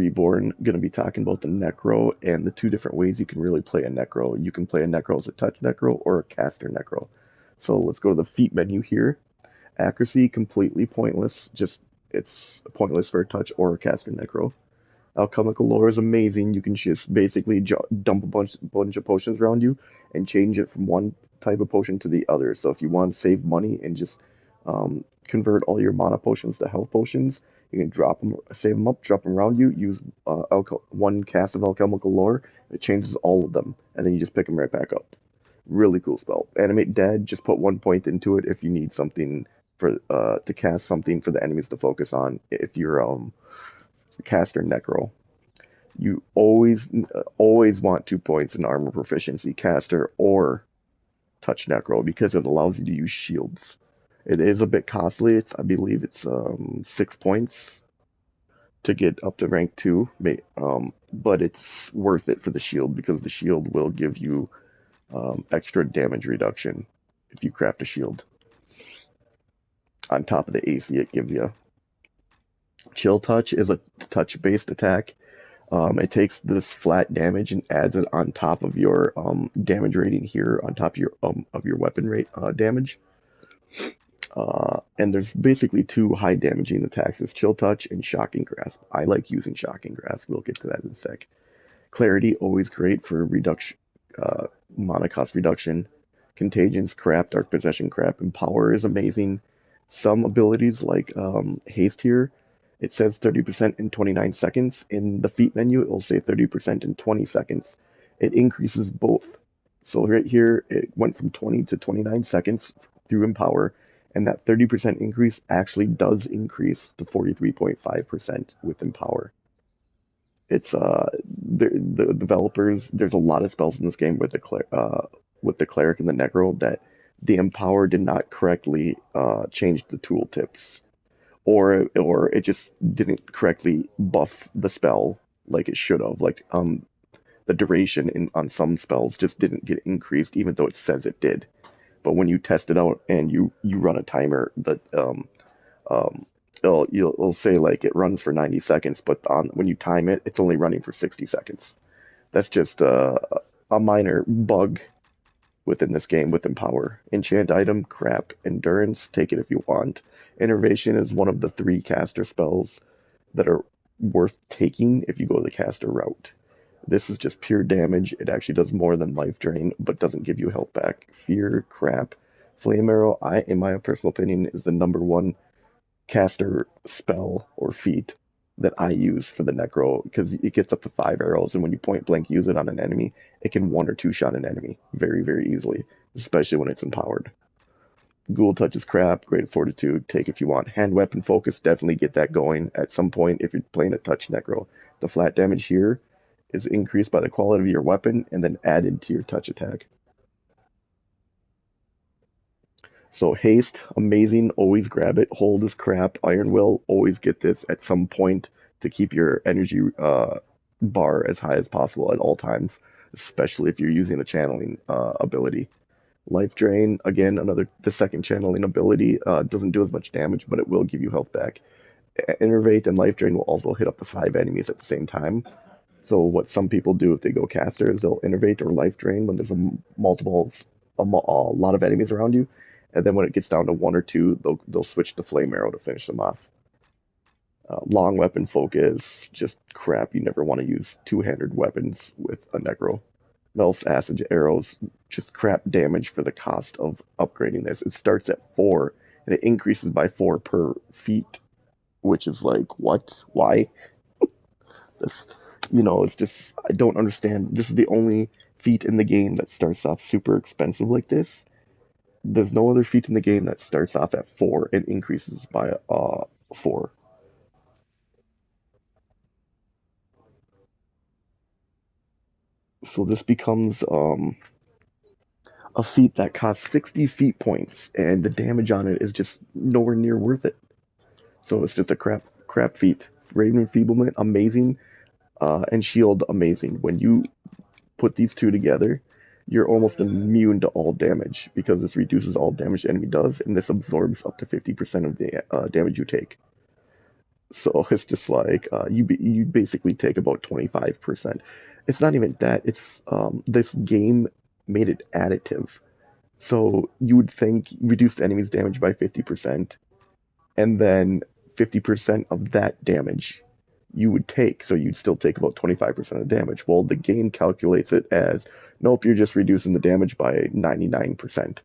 Reborn, going to be talking about the Necro and the two different ways you can really play a Necro. You can play a Necro as a touch Necro or a caster Necro. So let's go to the feat menu here. Accuracy, completely pointless. Just, it's pointless for a touch or a caster Necro. Alchemical lore is amazing. You can just basically dump a bunch of potions around you and change it from one type of potion to the other. So if you want to save money and just convert all your mana potions to health potions, you can save them up, drop them around you, use one cast of alchemical lore. It changes all of them, and then you just pick them right back up. Really cool spell. Animate dead. Just put 1 point into it if you need something for to cast something for the enemies to focus on. If you're caster Necro. You always want 2 points in armor proficiency, caster or touch Necro, because it allows you to use shields. It is a bit costly. I believe it's 6 points to get up to rank 2, but it's worth it for the shield because the shield will give you extra damage reduction if you craft a shield on top of the AC it gives you. Chill Touch is a touch-based attack. It takes this flat damage and adds it on top of your damage rating here, on top of your weapon rate damage. And there's basically two high damaging attacks: it's Chill Touch and Shocking Grasp. I like using Shocking Grasp. We'll get to that in a sec. Clarity, always great for reduction, mana cost reduction. Contagions crap, Dark Possession crap, and Power is amazing. Some abilities like Haste here, it says 30% in 29 seconds. In the feat menu, it will say 30% in 20 seconds. It increases both. So right here, it went from 20 to 29 seconds through Empower, and that 30% increase actually does increase to 43.5% with Empower. It's the developers. There's a lot of spells in this game with the cleric and the necro that the Empower did not correctly change the tooltips, or it just didn't correctly buff the spell like it should have. Like the duration on some spells just didn't get increased, even though it says it did. But when you test it out and you run a timer, that it'll say like it runs for 90 seconds, but when you time it, it's only running for 60 seconds. That's just a minor bug within this game with Empower. Enchant item, crap. Endurance, take it if you want. Innervation is one of the 3 caster spells that are worth taking if you go the caster route. This is just pure damage. It actually does more than life drain, but doesn't give you health back. Fear, crap. Flame arrow, in my personal opinion, is the #1 caster spell or feat that I use for the Necro, because it gets up to 5 arrows, and when you point blank use it on an enemy, it can 1 or 2 shot an enemy very, very easily, especially when it's empowered. Ghoul Touch is crap, great fortitude, take if you want. Hand weapon focus, definitely get that going at some point if you're playing a touch Necro. The flat damage here is increased by the quality of your weapon and then added to your touch attack. So haste, amazing, always grab it. Hold is crap. Iron Will, always get this at some point to keep your energy bar as high as possible at all times, especially if you're using a channeling ability. Life Drain, again, the second channeling ability, doesn't do as much damage, but it will give you health back. Innervate and Life Drain will also hit up to 5 enemies at the same time. So what some people do if they go caster is they'll Innervate or Life Drain when there's a lot of enemies around you, and then when it gets down to 1 or 2, they'll switch to Flame Arrow to finish them off. Long Weapon Focus, just crap. You never want to use two-handed weapons with a Necro. Mel's Acid Arrows, just crap damage for the cost of upgrading this. It starts at 4, and it increases by 4 per feat, which is like, what? Why? This, it's just, I don't understand. This is the only feat in the game that starts off super expensive like this. There's no other feat in the game that starts off at 4 and increases by 4. So this becomes a feat that costs 60 feat points, and the damage on it is just nowhere near worth it. So it's just a crap feat. Raven Enfeeblement, amazing, and Shield, amazing. When you put these two together, you're almost immune to all damage, because this reduces all damage the enemy does, and this absorbs up to 50% of the damage you take. So it's just like you basically take about 25%. It's not even that. It's this game made it additive. So you would think reduced enemies damage by 50%, and then 50% of that damage you would take. So you'd still take about 25% of the damage. Well, the game calculates it as nope, you're just reducing the damage by 99%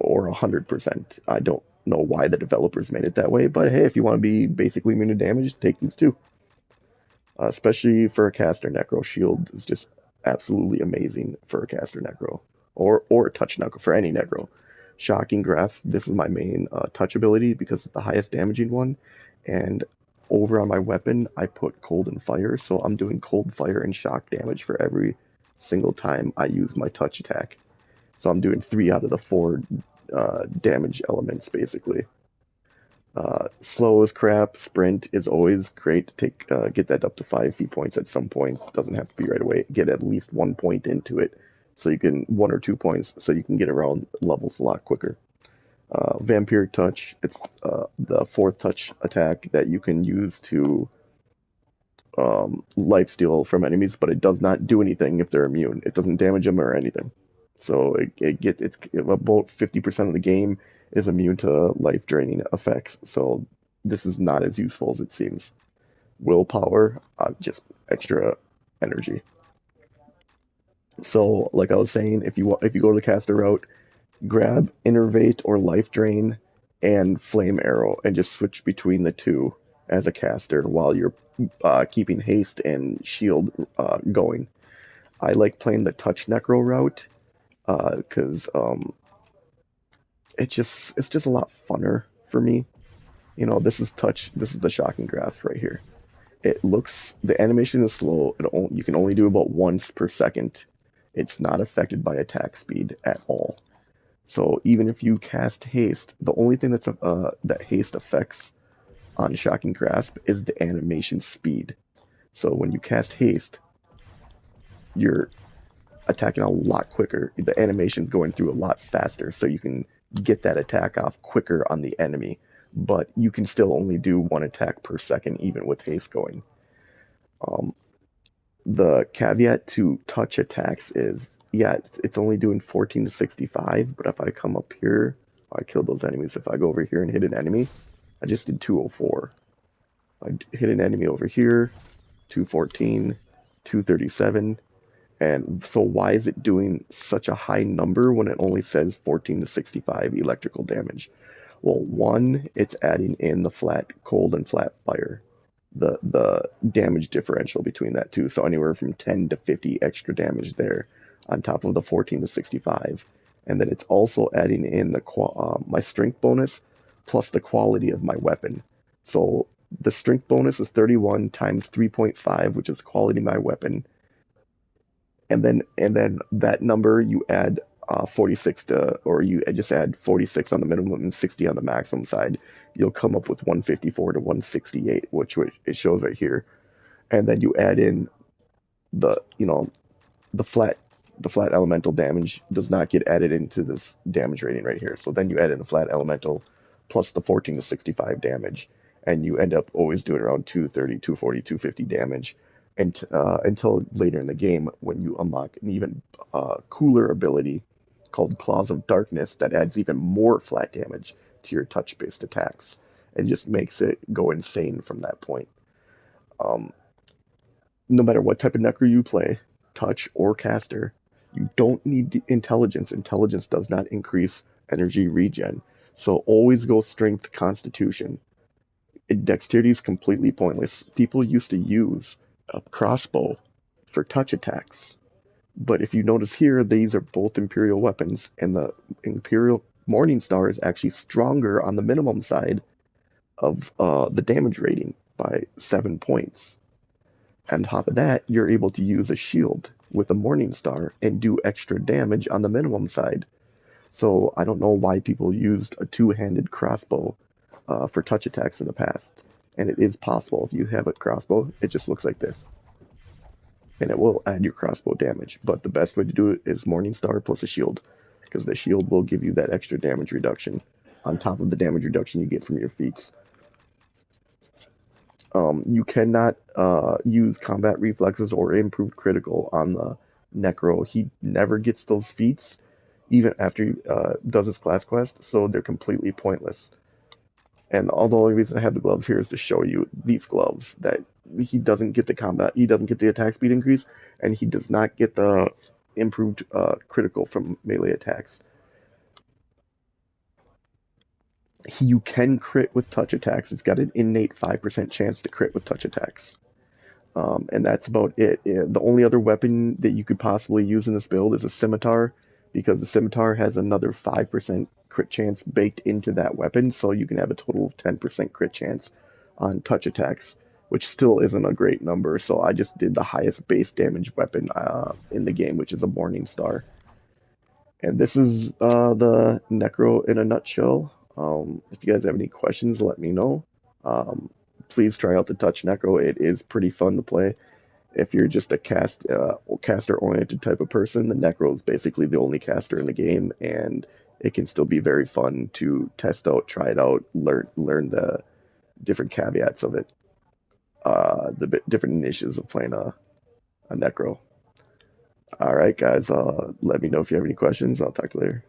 or 100%. I don't know why the developers made it that way, but hey, if you want to be basically immune to damage, take these two. Especially for a caster necro, shield is just absolutely amazing for a caster necro or a touch necro for any necro. Shocking grasp, this is my main touch ability because it's the highest damaging one, and over on my weapon I put cold and fire, so I'm doing cold, fire, and shock damage for every single time I use my touch attack. So I'm doing 3 out of the 4 damage elements basically. Slow as crap. Sprint is always great to take. Get that up to 5 feet points at some point. Doesn't have to be right away. Get at least 1 point into it, so you can 1 or 2 points, so you can get around levels a lot quicker. Vampiric touch. It's the fourth touch attack that you can use to life steal from enemies, but it does not do anything if they're immune. It doesn't damage them or anything. So it's about 50% of the game is immune to life draining effects. So this is not as useful as it seems. Willpower, just extra energy. So like I was saying, if you go to the caster route, grab Innervate or Life Drain and Flame Arrow and just switch between the two as a caster while you're keeping haste and shield going. I like playing the touch necro route because it's just a lot funner for me. You know, this is touch. This is the shocking grasp right here. The animation is slow. You can only do about once per second. It's not affected by attack speed at all. So even if you cast haste, the only thing that haste affects on shocking grasp is the animation speed. So when you cast haste, you're attacking a lot quicker. The animation's going through a lot faster, so you can get that attack off quicker on the enemy. But you can still only do 1 attack per second, even with haste going. Um, the caveat to touch attacks is, yeah, it's only doing 14 to 65, but if I come up here, I kill those enemies. If I go over here and hit an enemy, I just did 204. I hit an enemy over here, 214, 237. And so why is it doing such a high number when it only says 14 to 65 electrical damage? Well, one, it's adding in the flat cold and flat fire, the damage differential between that two. So anywhere from 10 to 50 extra damage there on top of the 14 to 65. And then it's also adding in my strength bonus plus the quality of my weapon. So the strength bonus is 31 times 3.5, which is quality of my weapon, and then that number you add 46 to, or you just add 46 on the minimum and 60 on the maximum side, you'll come up with 154 to 168, which it shows right here. And then you add in the you know the flat the flat elemental damage does not get added into this damage rating right here. So then you add in the flat elemental plus the 14 to 65 damage, and you end up always doing around 230, 240, 250 damage, and until later in the game when you unlock an even cooler ability called Claws of Darkness that adds even more flat damage to your touch-based attacks and just makes it go insane from that point. Um, no matter what type of Necro you play, touch or caster, you don't need intelligence. Intelligence does not increase energy regen. So always go strength constitution. Dexterity is completely pointless. People used to use a crossbow for touch attacks. But if you notice here, these are both Imperial weapons, and the Imperial Morning Star is actually stronger on the minimum side of the damage rating by 7 points. On top of that, you're able to use a shield with a Morning Star and do extra damage on the minimum side. So I don't know why people used a two-handed crossbow for touch attacks in the past. And it is possible. If you have a crossbow, it just looks like this. And it will add your crossbow damage. But the best way to do it is Morning Star plus a shield, because the shield will give you that extra damage reduction on top of the damage reduction you get from your feats. You cannot use combat reflexes or improved critical on the Necro. He never gets those feats, even after he does his class quest, so they're completely pointless. And all the only reason I have the gloves here is to show you these gloves that he doesn't get the combat, he doesn't get the attack speed increase, and he does not get the improved critical from melee attacks. You can crit with touch attacks. It's got an innate 5% chance to crit with touch attacks. And that's about it. The only other weapon that you could possibly use in this build is a scimitar, because the scimitar has another 5% crit chance baked into that weapon, so you can have a total of 10% crit chance on touch attacks, which still isn't a great number. So I just did the highest base damage weapon in the game, which is a Morning Star. And this is the Necro in a nutshell. If you guys have any questions, let me know. Um, Please try out the Touch Necro. It is pretty fun to play. If you're just a caster-oriented type of person, the Necro is basically the only caster in the game, and it can still be very fun to test out, try it out, learn the different caveats of it, different niches of playing a Necro. All right, guys. Let me know if you have any questions. I'll talk to you later.